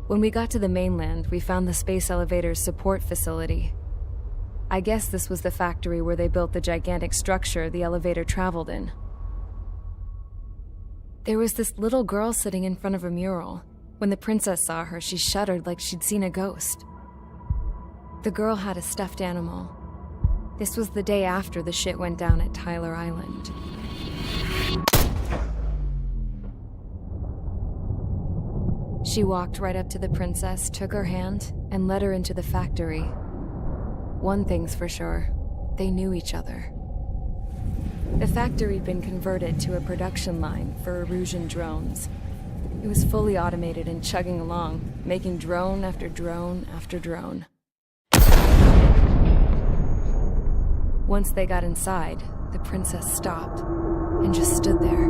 When we got to the mainland, we found the space elevator's support facility. I guess this was the factory where they built the gigantic structure the elevator traveled in. There was this little girl sitting in front of a mural. When the princess saw her, she shuddered like she'd seen a ghost. The girl had a stuffed animal. This was the day after the shit went down at Tyler Island. She walked right up to the princess, took her hand, and led her into the factory. One thing's for sure, they knew each other. The factory'd been converted to a production line for Erusian drones. It was fully automated and chugging along, making drone after drone after drone. Once they got inside, the princess stopped and just stood there.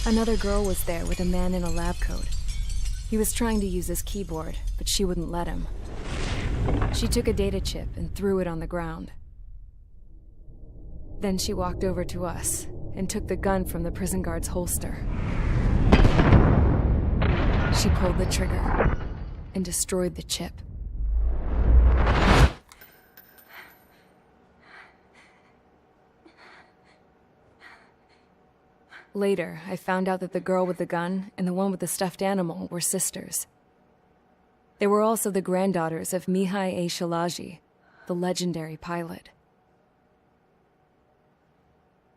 Another girl was there with a man in a lab coat. He was trying to use his keyboard, but she wouldn't let him. She took a data chip and threw it on the ground. Then she walked over to us and took the gun from the prison guard's holster. She pulled the trigger and destroyed the chip. Later, I found out that the girl with the gun and the one with the stuffed animal were sisters. They were also the granddaughters of Mihai A. Shalaji, the legendary pilot.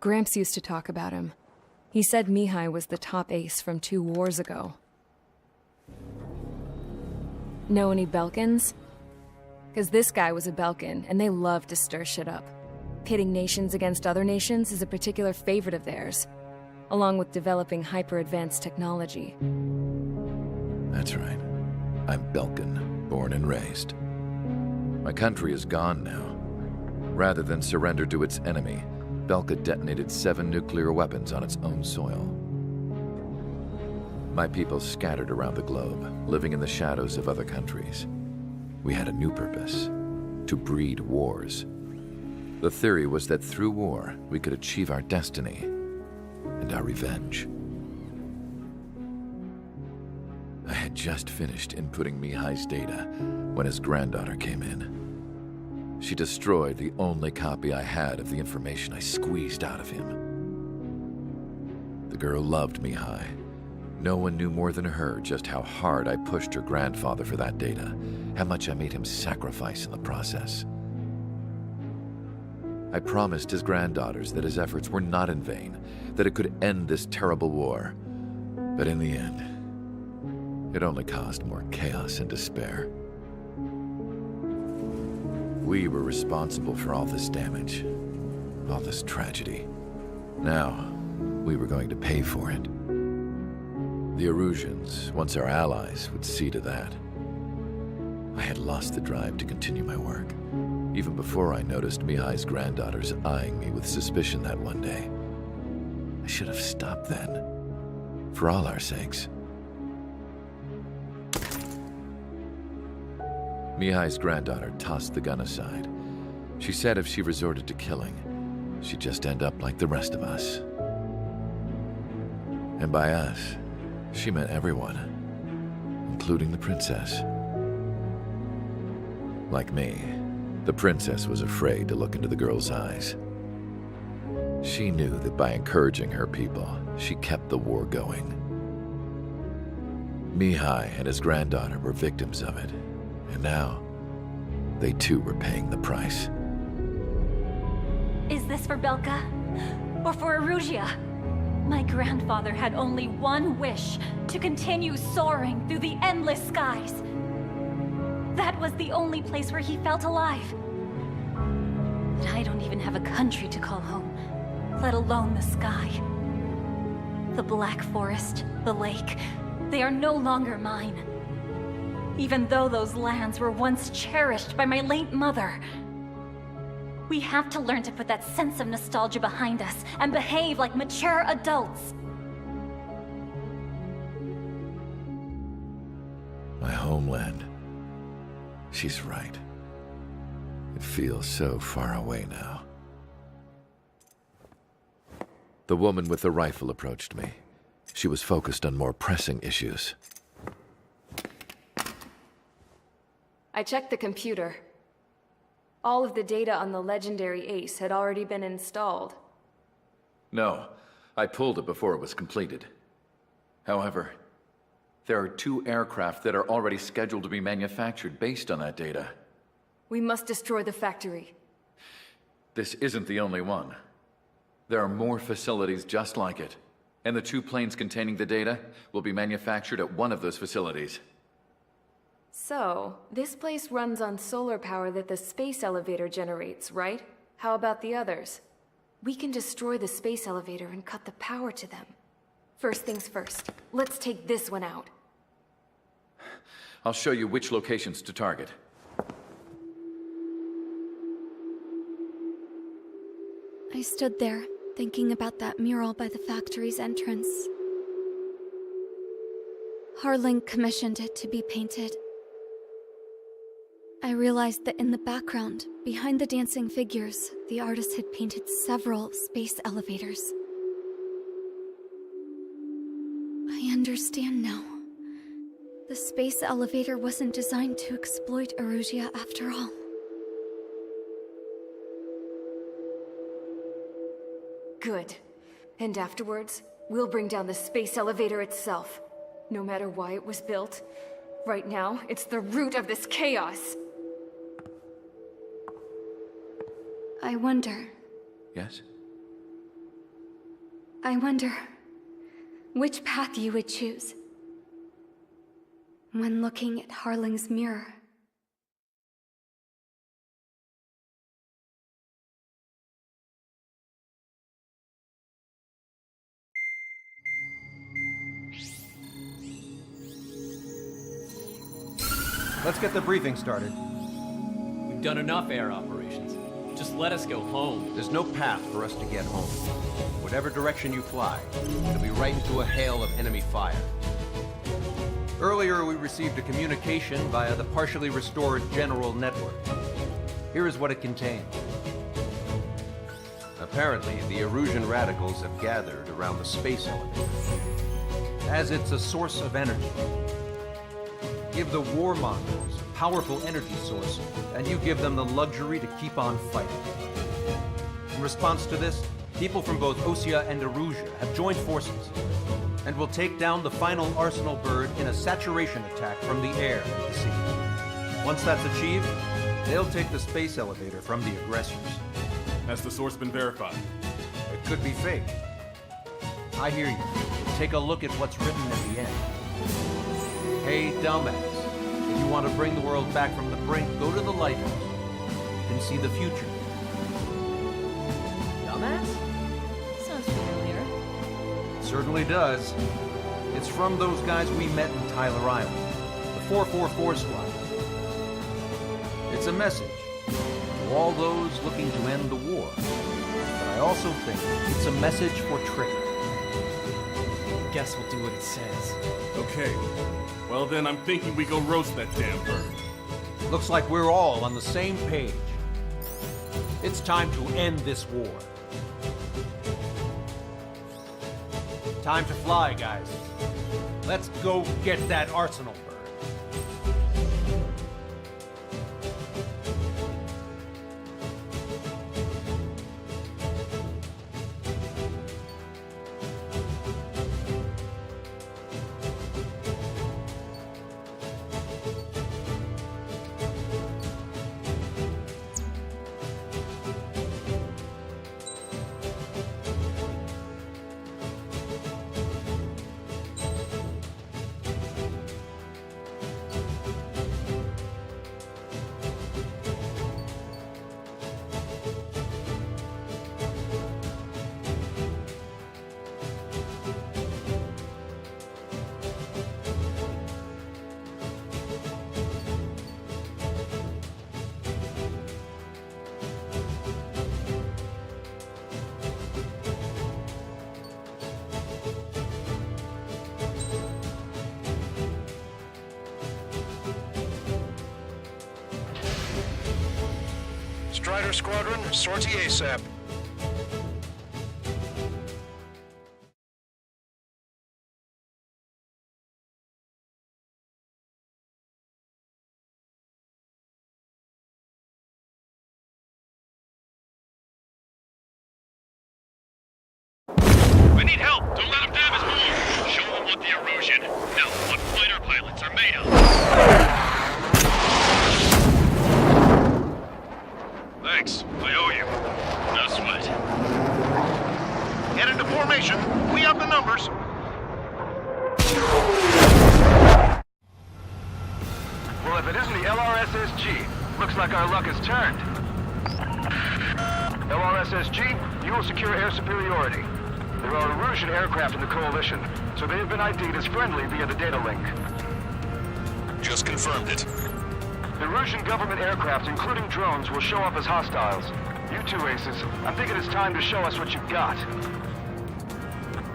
Gramps used to talk about him. He said Mihai was the top ace from 2 wars ago. Know any Belkans? Because this guy was a Belkan, and they love to stir shit up. Pitting nations against other nations is a particular favorite of theirs, along with developing hyper-advanced technology. That's right. I'm Belkan, born and raised. My country is gone now. Rather than surrender to its enemy, Belka detonated 7 nuclear weapons on its own soil. My people scattered around the globe, living in the shadows of other countries. We had a new purpose: to breed wars. The theory was that through war, we could achieve our destiny and our revenge. I had just finished inputting Mihai's data when his granddaughter came in. She destroyed the only copy I had of the information I squeezed out of him. The girl loved Mihai. No one knew more than her just how hard I pushed her grandfather for that data, how much I made him sacrifice in the process. I promised his granddaughters that his efforts were not in vain, that it could end this terrible war. But in the end, it only caused more chaos and despair. We were responsible for all this damage, all this tragedy. Now, we were going to pay for it. The Erusians, once our allies, would see to that. I had lost the drive to continue my work, even before I noticed Mihai's granddaughters eyeing me with suspicion that one day. I should have stopped then, for all our sakes. Mihai's granddaughter tossed the gun aside. She said if she resorted to killing, she'd just end up like the rest of us. And by us, she meant everyone, including the princess. Like me, the princess was afraid to look into the girl's eyes. She knew that by encouraging her people, she kept the war going. Mihai and his granddaughter were victims of it, and now they too were paying the price. Is this for Belka? Or for Erusia? My grandfather had only one wish: to continue soaring through the endless skies. That was the only place where he felt alive. But I don't even have a country to call home, let alone the sky. The Black Forest, the lake, they are no longer mine. Even though those lands were once cherished by my late mother. We have to learn to put that sense of nostalgia behind us and behave like mature adults. My homeland. She's right. It feels so far away now. The woman with the rifle approached me. She was focused on more pressing issues. I checked the computer. All of the data on the legendary ace had already been installed. No, I pulled it before it was completed. However, there are 2 aircraft that are already scheduled to be manufactured based on that data. We must destroy the factory. This isn't the only one. There are more facilities just like it, and the 2 planes containing the data will be manufactured at one of those facilities. So, this place runs on solar power that the space elevator generates, right? How about the others? We can destroy the space elevator and cut the power to them. First things first, let's take this one out. I'll show you which locations to target. I stood there, thinking about that mural by the factory's entrance. Harling commissioned it to be painted. I realized that in the background, behind the dancing figures, the artist had painted several space elevators. I understand now. The space elevator wasn't designed to exploit Erusia after all. Good. And afterwards, we'll bring down the space elevator itself. No matter why it was built, right now, it's the root of this chaos. I wonder Yes? which path you would choose when looking at Harling's mirror. Let's get the briefing started. We've done enough air operations. Just let us go home. There's no path for us to get home. Whatever direction you fly, it'll be right into a hail of enemy fire. Earlier, we received a communication via the partially restored general network. Here is what it contained. Apparently, the Erusian radicals have gathered around the space elevator, as it's a source of energy. Give the warmongers a powerful energy source, and you give them the luxury to keep on fighting. In response to this, people from both Osea and Erusia have joined forces, and will take down the final Arsenal bird in a saturation attack from the air and the sea. Once that's achieved, they'll take the space elevator from the aggressors. Has the source been verified? It could be fake. I hear you. Take a look at what's written at the end. Hey, dumbass. If you want to bring the world back from the brink, go to the Lighthouse. You can see the future. Dumbass? Sounds familiar. It certainly does. It's from those guys we met in Tyler Island. The 444 Squad. It's a message to all those looking to end the war. But I also think it's a message for Trigger. Guess we'll do what it says. Okay. Well then, I'm thinking we go roast that damn bird. Looks like we're all on the same page. It's time to end this war. Time to fly, guys. Let's go get that Arsenal bird. Strider Squadron, sortie ASAP. help! Don't let him damage more! Show them what the erosion, no, what fighter pilots are made of! Thanks, I owe you. No sweat. Get into formation. We have the numbers. Well, if it isn't the LRSSG, looks like our luck has turned. LRSSG, you will secure air superiority. There are Erusian aircraft in the Coalition, so they have been ID'd as friendly via the data link. Just confirmed it. The Erusian government aircraft, including drones, will show up as hostiles. You two aces, I'm thinking it's time to show us what you've got.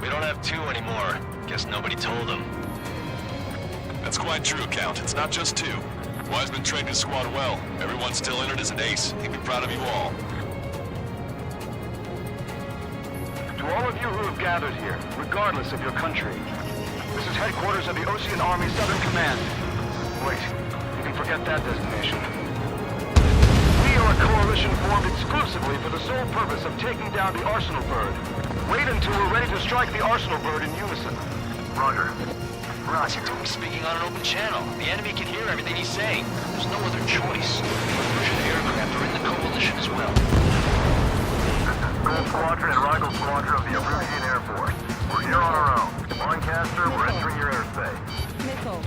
We don't have 2 anymore. Guess nobody told them. That's quite true, Count. It's not just 2. Wiseman trained his squad well. Everyone's still in it as an ace. He'd be proud of you all. To all of you who have gathered here, regardless of your country, this is headquarters of the Ocean Army Southern Command. Wait, you can forget that destination. We are a coalition formed exclusively for the sole purpose of taking down the Arsenal Bird. Wait until we're ready to strike the Arsenal Bird in unison. Roger. Roger. Speaking on an open channel. The enemy can hear everything he's saying. There's no other choice. Russian aircraft are in the coalition as well. Gold Squadron and Rigel Squadron of the Erusian Air Force. We're here on our own. Lancaster, we're entering your airspace. Missile.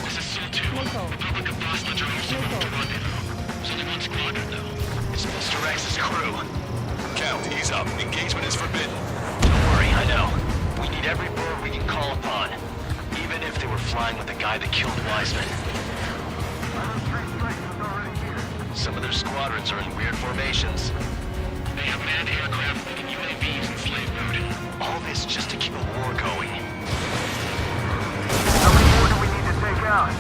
This is Seal 2. Republic of Boston are also about to rendezvous. It's only 1 squadron, though. It's Mr. X's crew. Count, ease up. Engagement is forbidden. Don't worry, I know. We need every bird we can call upon. Even if they were flying with the guy that killed Wiseman. Some of their squadrons are in weird formations. They have manned aircraft leading UAVs in slave mode. All this just to keep a war going. How many more do we need to take out?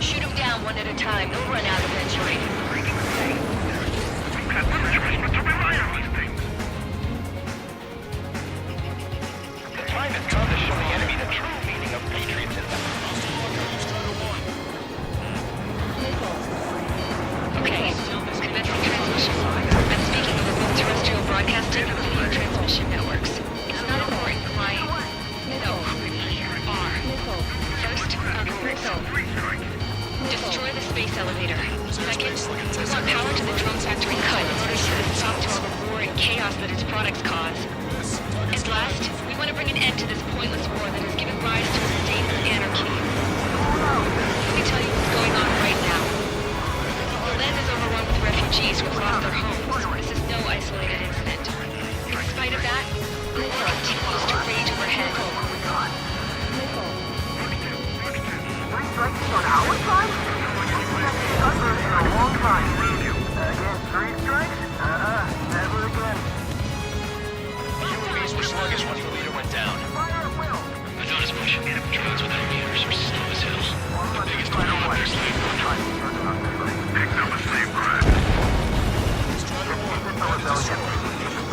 Shoot them down one at a time. They'll run out eventually. We've got militaries to rely on these things. The time has come to show the enemy the true meaning of patriotism. Okay, commencing transmission. I'm speaking of remote terrestrial broadcasting and video transmission networks. It's not important, client. No. R. First, our comfort zone. Destroy the space elevator. Second, we want power to the drone factory cut in order to stop to all the war and chaos that its products cause. And last, we want to bring an end to this pointless war that has given rise to a state of anarchy. Let me tell you what's going on right now. The land is overrun with refugees who have lost their homes. This is no isolated incident. In spite of that, the war continues to rage overhead. Three strikes on our side? Thunder in a long time. Again, 3 strikes? Never again. The UAVs were sluggish when your leader went down. I thought his pushing enemy drones without meters were slow as hell. The biggest one on their slave fortress. Picked up a slave craft.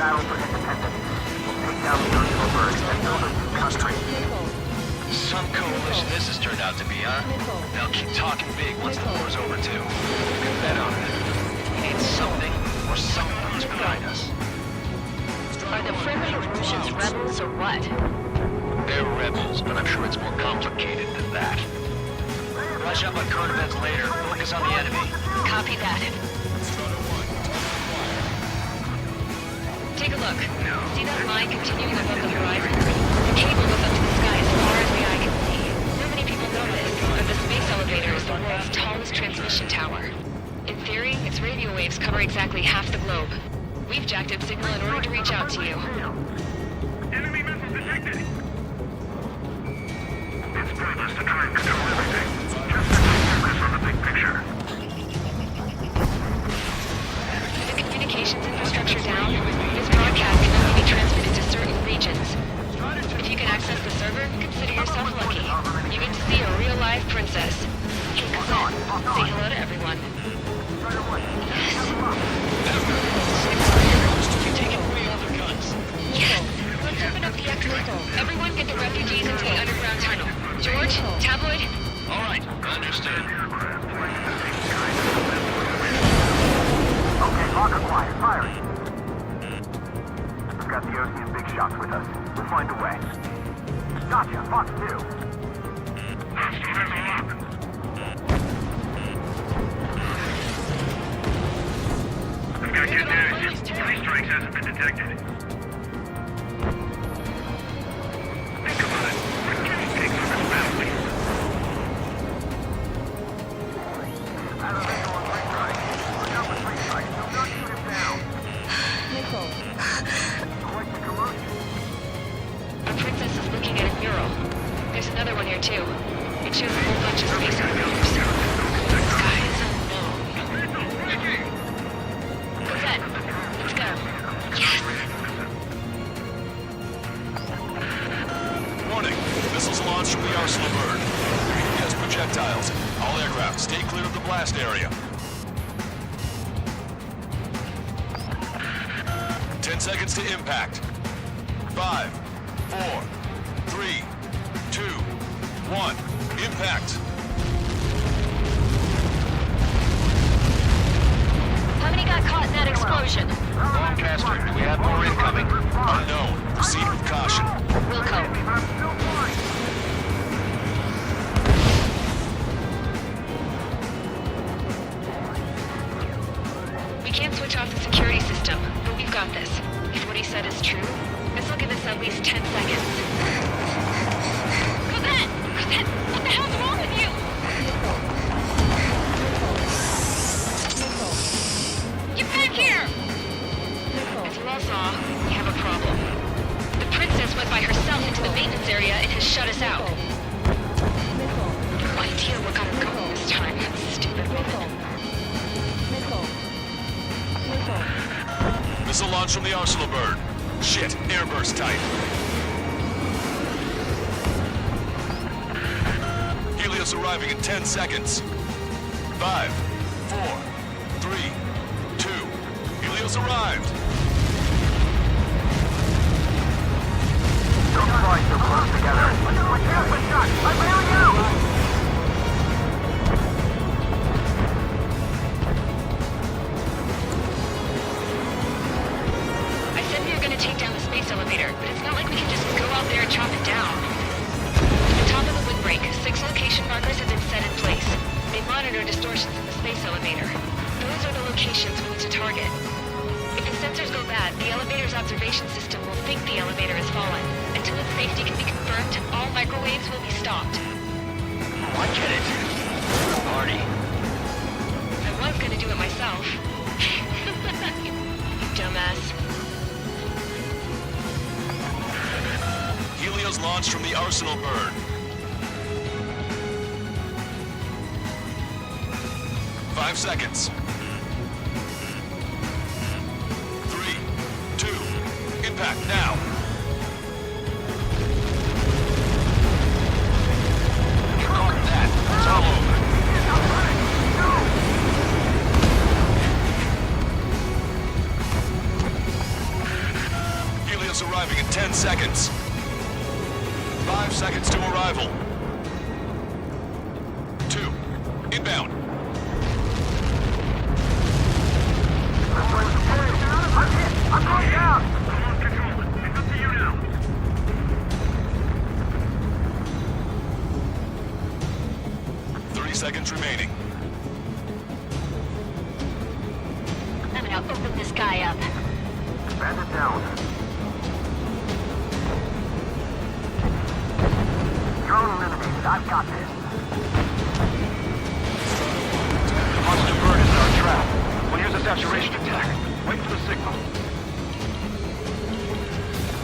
Battle for independence. We'll take down the Arsenal Bird and build a new country. Some coalition this has turned out to be, huh? They'll keep talking big once the war's over, too. Good bet on it. We need something or someone's behind us. Are the friendly Erusians rebels or what? They're rebels, but I'm sure it's more complicated than that. Brush up on current events later. Focus on the enemy. Copy that. Take a look. See that line continuing above the horizon? The cable goes up to the sky as far as the eye can see. Not many people know this, but the space elevator is the world's tallest transmission tower. In theory, its radio waves cover exactly half the globe. We've jacked its signal in order to reach out to you. Enemy missiles detected. It's pointless to try and control everything. Just focus on the big picture. With the communications infrastructure down, this broadcast can only be transmitted to certain regions. If you can access the server, consider yourself lucky. You get to see a real-live princess. Hey, come on. Say hello to everyone. You're taking away all their guns. Yes! Let's open up the exit. Everyone get the refugees into the underground tunnel. George, Tabloid? All right, understood. Okay, lock and quiet. Firing. We've got the Ocean big shots with us. We'll find a way. Gotcha, Fox 2. I've got good news. Three strikes hasn't been detected. Think about it. We're getting pigs on this battlefield. Our princess is looking at a mural. There's another one here too. It shows a whole bunch of space elevators. The sky is unknown. Cosette, let's go. Yes! Warning. Missiles launched from the Arsenal bird. Yes, projectiles. All aircraft, stay clear of the blast area. 10 seconds to impact. 5, 4, 3, 2, 1. Impact. How many got caught in that explosion? Lancaster, do we have more incoming? Unknown. Proceed with caution. Wilco. We can't switch off the security system, but we've got this. If what he said is true, this will give us at least 10 seconds. Cosette! Cosette! What the hell's wrong with you? Get back here! As you all saw, we have a problem. The princess went by herself into the maintenance area and has shut us out. No idea what got her going this time. Stupid woman. Missile launch from the Arsenal bird. Shit, airburst type. Helios arriving in 10 seconds. 5, 4, 3, 2. Helios arrived. Don't fly so close together. I'm bailing out! Take down the space elevator, but it's not like we can just go out there and chop it down. At the top of the windbreak, 6 location markers have been set in place. They monitor distortions in the space elevator. Those are the locations we need to target. If the sensors go bad, the elevator's observation system will think the elevator has fallen. Until its safety can be confirmed, all microwaves will be stopped. Oh, I get it. Party. I was gonna do it myself. You dumbass. Helios launched from the Arsenal bird. 5 seconds. 3, 2, impact now. You caught that. It's all over. Helios arriving in 10 seconds. 5 seconds to arrival. 2, inbound. I'm going down! I'm on control. It's up to you now. Seconds remaining. I'm gonna open this guy up. Bandit down. Drone eliminated. I've got this. Monster bird is in our trap. We'll use a saturation attack. Wait for the signal.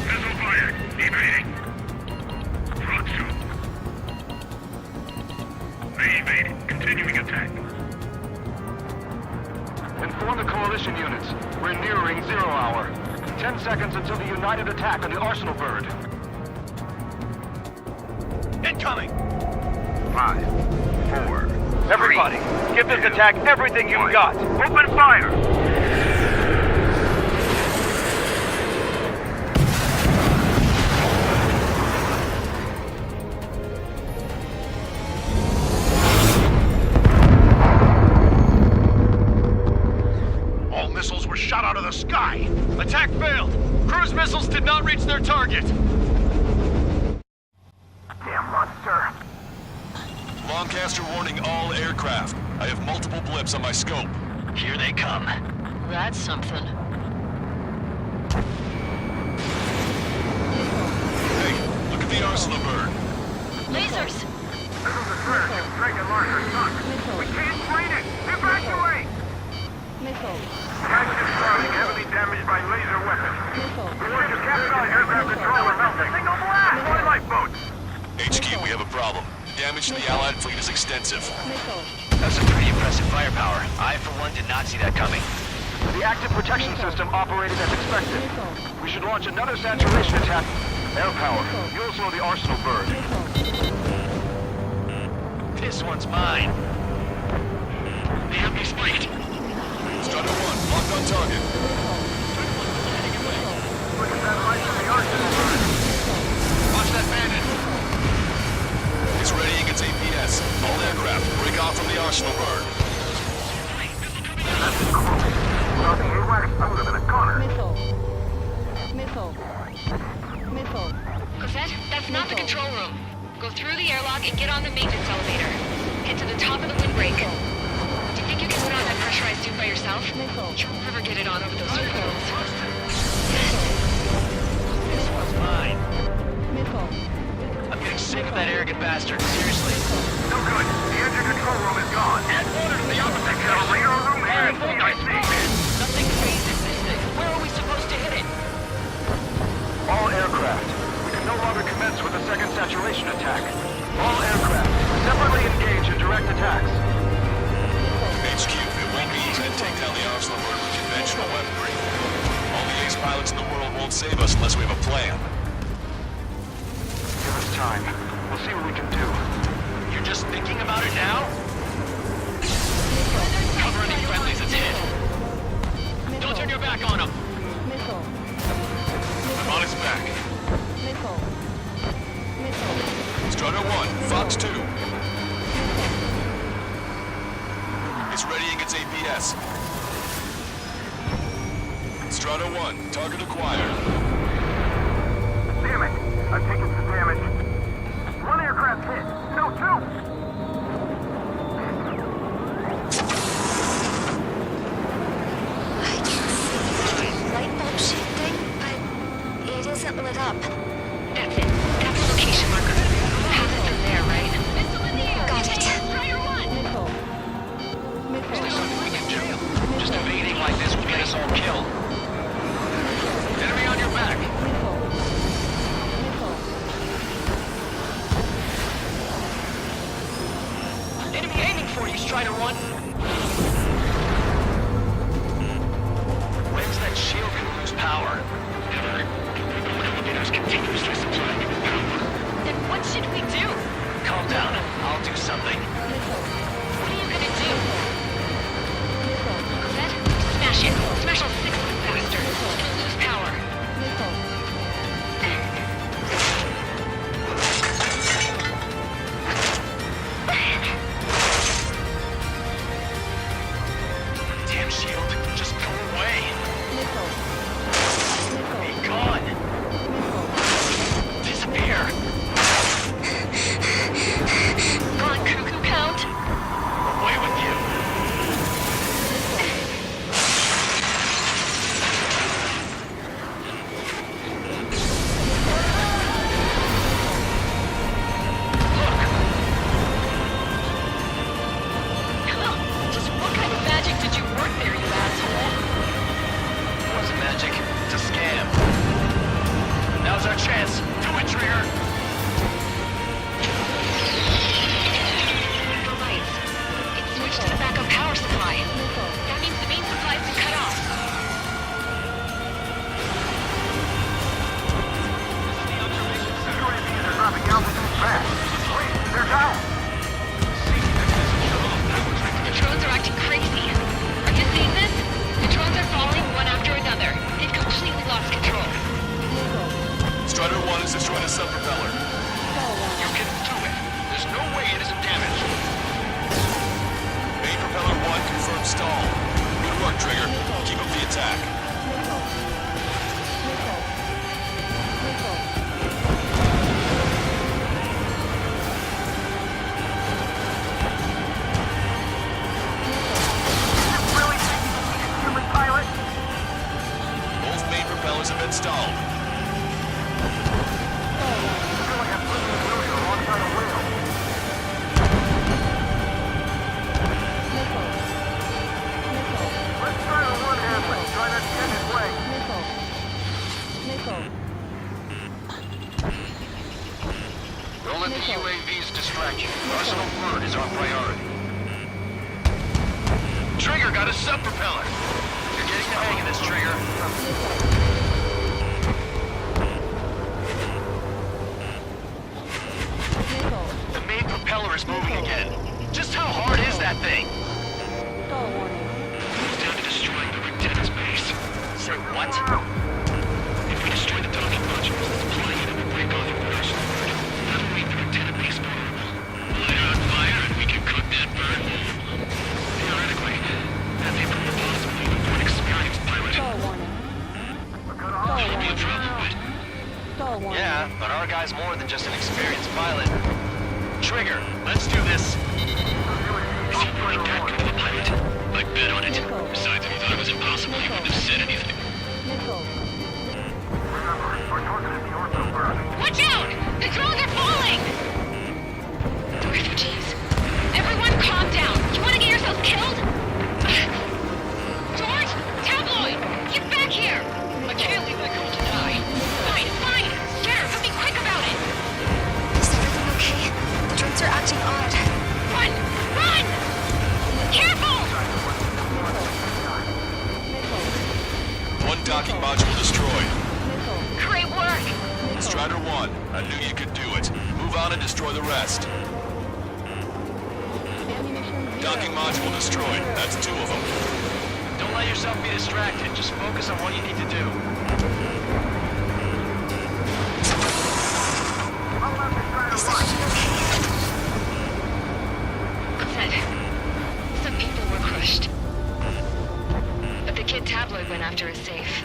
Missile fire. Evading. Frog suit. They evaded. Continuing attack. Inform the coalition units. We're nearing 0 hour. 10 seconds until the united attack on the Arsenal bird. Incoming! 5, 4, everybody, give this attack everything you've got. Open fire! All missiles were shot out of the sky! Attack failed! Cruise missiles did not reach their target! Damn monster! Lancaster warning all aircraft. I have multiple blips on my scope. Here they come. That's something. Hey, look at the arsenal bird. Lasers! This is the threat if Dragon Launcher sunk. We can't fight it! Evacuate! Flagship Starling heavily damaged by laser weapons. We want to capsize aircraft control or melting. Signal blast! More lifeboats! HQ, we have a problem. Damage to the Allied fleet is extensive. That's some pretty impressive firepower. I, for one, did not see that coming. The active protection system operated as expected. We should launch another saturation attack. Air power. You'll slow the arsenal bird. This one's mine. The empty spiked. Strider 1, locked on target. Look at that light from the arsenal bird. Watch that bandit. It's readying its APS. All aircraft, break off from the arsenal bird. That's cool. Without the AWACS, I would have been a goner. Cosette, that's not the control room. Go through the airlock and get on the maintenance elevator. Get to the top of the windbreak. Do you think you can put on that pressurized suit by yourself? You'll never get it on over those windows. This one's mine. I'm getting sick of that arrogant bastard. Seriously. No good. The engine control room is gone. Add water to the opposite side. The radar room and CIC. Nothing phases this thing. Where are we supposed to hit it? All aircraft. We can no longer commence with a second saturation attack. All aircraft. Separately engage in direct attacks. HQ, it won't be easy to take down the arsenal bird with conventional weaponry. All the ace pilots in the world won't save us unless we have a plan. Give us time. We'll see what we can do. You're just thinking about it now? Cover any friendlies that's hit. Don't turn your back on them. I'm on its back. Strider 1, Fox 2. It's readying its APS. Strider 1, target acquired. Damn it! I've taken some damage. One aircraft hit. No, two! I can see light bulb shifting, but it isn't lit up. That's it. That's the location marker. We'll have it from there, right? Missile in the air! Got it. Strider 1! Is there something we can do? Just evading like this will get us all killed. Enemy on your back! Enemy aiming for you, Strider 1! When's that shield gonna lose power? Never. Elevators continuously supplying it with power. Then what should we do? Calm down. I'll do something. What are you gonna do? Cosette, smash it. Smash all 6 of them faster. It'll lose power. Damn shield, just go away. Be gone. Disappear. Gone cuckoo count. Away with you. Just what kind of magic did you work there, you asshole? It wasn't magic. It's a scam. Now's our chance. Do it, Trigger. The lights. It switched to the backup power supply. That means the main supply's been cut off. UAVs are dropping altitude fast. Wait, they're down. The drones are acting crazy. Are you seeing this? The drones are falling one after another. They've come Propellers have been stalled. Don't let the UAVs distract you. Arsenal Bird is our priority. Trigger got a sub-propeller. You're getting the hang of this, Trigger. The main propeller is moving again. Just how hard is that thing? It's down to destroying the lieutenant's base. Say what? If we destroy the docking modules that's flying it, it will break off your Arsenal Bird. That'll make the lieutenant base vulnerable. Light it on fire and we can cook that bird. Theoretically, that's even more possible even for an experienced pilot. It'll be a trouble, but... Yeah, but our guy's more than just an experienced pilot. Trigger, let's do this. Is he really that good of a pilot? I'd bet on it. Besides, if he thought it was impossible, he wouldn't have said anything. Watch out! The drones are falling! The refugees. Everyone calm down. You want to get yourselves killed? George! Tabloid! Get back here! I can't leave that girl to die. Fine, fine! Get her, but be quick about it! Is everything okay? The drones are acting odd. Run! Run! Careful! One docking module destroyed. Great work! Strider 1, I knew you could do it. Move on and destroy the rest. Docking module destroyed. That's 2 of them. Don't let yourself be distracted. Just focus on what you need to do. Is everything okay? Some people were crushed. But the kid Tabloid went after a safe.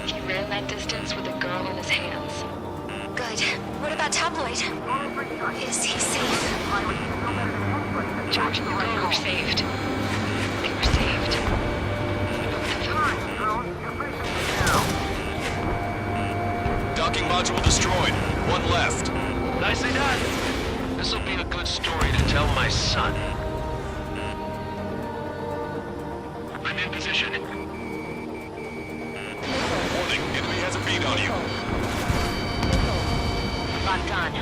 He ran that distance with a girl in his hands. Good. What about Tabloid? Is he safe? George and the girl were saved. They were saved. Docking module destroyed. 1 left. Nicely done. This'll be a good story to tell my son. I'm in position. Warning, enemy has a bead on you. Locked on.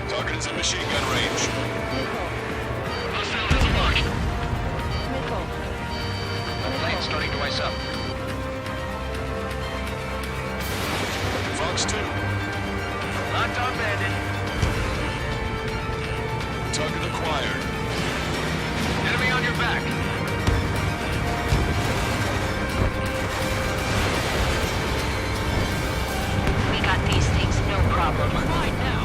Target is in machine gun range. Hostile has a lock. The plane's starting to ice up. Fox 2. Locked on, Bandit. Target acquired. Enemy on your back. We got these things, no problem. Right now.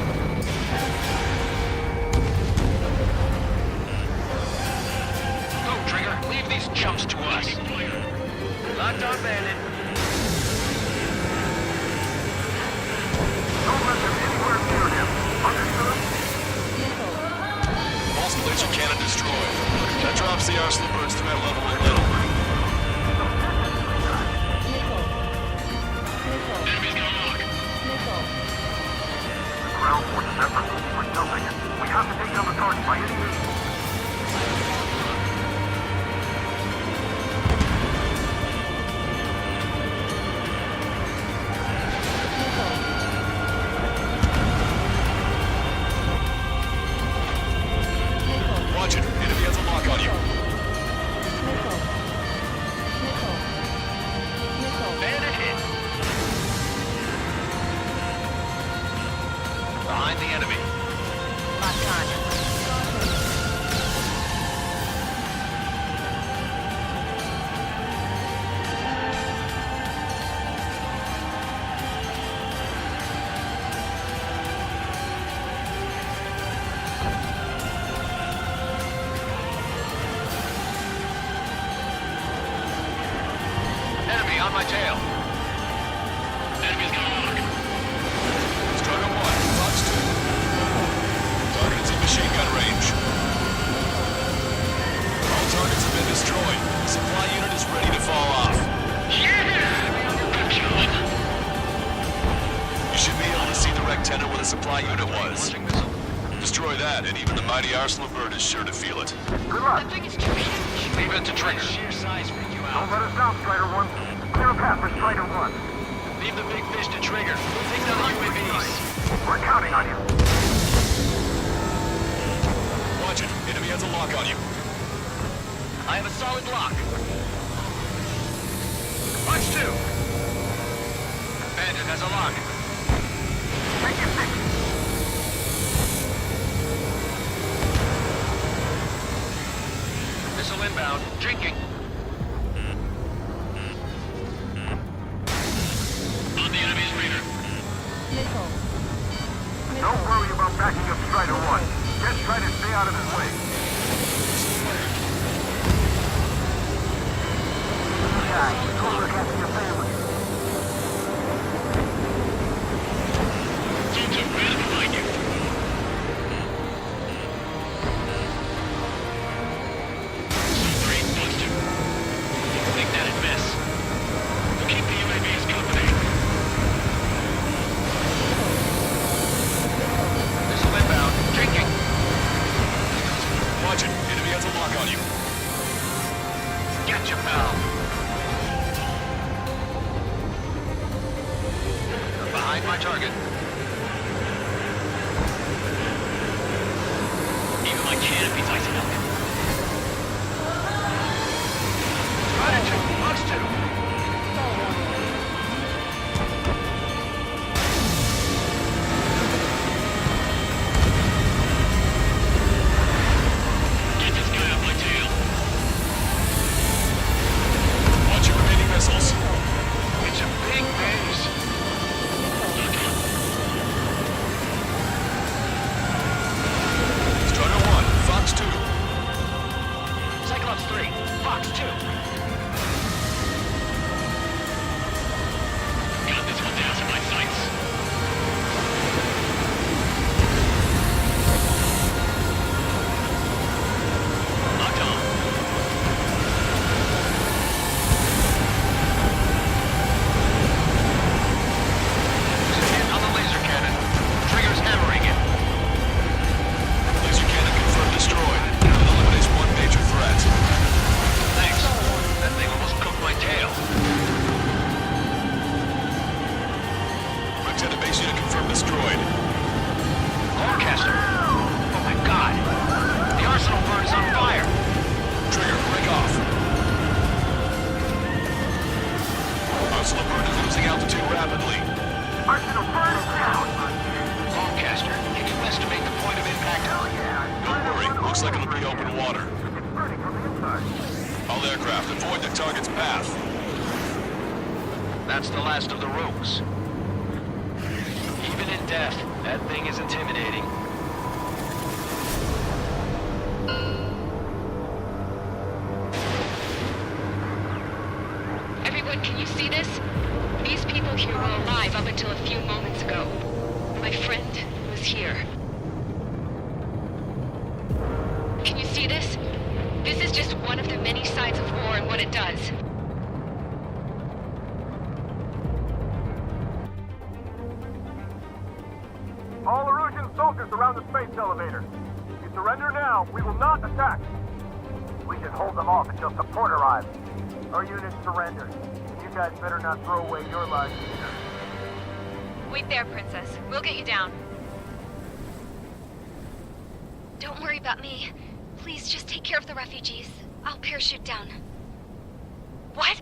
Go, Trigger. Leave these chumps to us. Locked on, Bandit. Don't let them anywhere near him. Understood? Pulse laser cannon destroyed. That drops the Arsenal Bird's threat level a little. Enemy's got a lock. Ground forces effort. We're dumping it. We have to take down the target by any means. Watch it. Enemy has a lock on you. Bandit hit. Behind the enemy. Locked And even the mighty Arsenal bird is sure to feel it. Good luck. That thing is too huge. Leave it to Trigger. Sheer size for you Don't let us down, Strider 1. Clear a path for Strider 1. Leave the big fish to Trigger. We'll take down the UAVs. We're counting on you. Watch it. Enemy has a lock on you. I have a solid lock. Watch 2. Bandit has a lock. Take your pick. Missile inbound. Drinking. On the enemy's radar. Don't worry about backing up Strider 1. Just try to stay out of his way. Yeah, go look after your family. Soldier, right behind you. Great buster. Didn't think that'd miss. We'll keep the UAVs company. Missile inbound. Drinking. Watch it. Enemy has a lock on you. Gotcha, pal. Behind my target. Even my canopy's icing up. Strider 2, Box 2. Get this guy off my tail. Watch your remaining missiles. It's a big base. Strider 1, Fox 2. Cyclops 3, Fox 2. Got this one down to my sights. Locked on. There's a hit on the laser cannon. Trigger's hammering it. Laser cannon confirmed destroyed. It eliminates one major threat. Thanks. That thing almost cooked my tail. Lieutenant base unit confirmed destroyed. Forecaster. Oh my god. The arsenal bird is on fire. Trigger, break off. Arsenal bird is losing altitude rapidly. Arsenal bird is down. Forecaster, can you estimate the point of impact? Don't worry, looks like it'll be open water. It's burning from the inside. All aircraft, avoid the target's path. That's the last of the rogues. Even in death, that thing is intimidating. Everyone, can you see this? These people here were alive up until a few moments ago. My friend was here. Can you see this? This is just one of the many sides of war and what it does. All Erusian soldiers around the space elevator. If you surrender now, we will not attack. We can hold them off until support arrives. Our unit surrendered. You guys better not throw away your lives either. Wait there, Princess. We'll get you down. Don't worry about me. Please just take care of the refugees. I'll parachute down. What?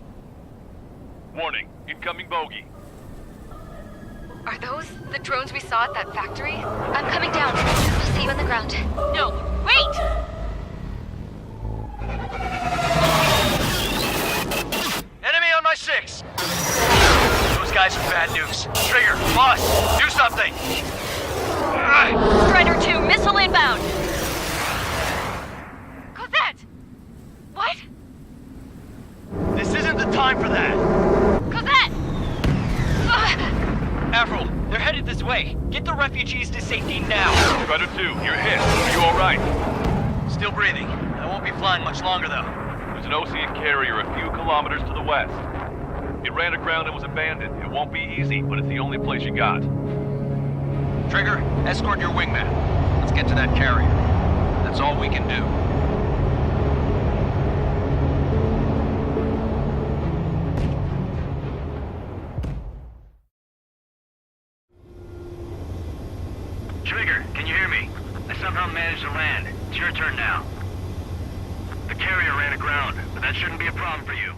Warning, incoming bogey. Are those the drones we saw at that factory? I'm coming down. I'll see you on the ground. No, wait! Enemy on my 6! Those guys are bad news. Trigger, boss, do something! Strider 2, missile inbound! Cosette! What? This isn't the time for that! Cosette! Avril, they're headed this way. Get the refugees to safety now. Strider 2, you're hit. Are you alright? Still breathing. I won't be flying much longer, though. There's an Ocean carrier a few kilometers to the west. It ran aground and was abandoned. It won't be easy, but it's the only place you got. Trigger, escort your wingman. Let's get to that carrier. That's all we can do. Trigger, can you hear me? I somehow managed to land. It's your turn now. The carrier ran aground, but that shouldn't be a problem for you.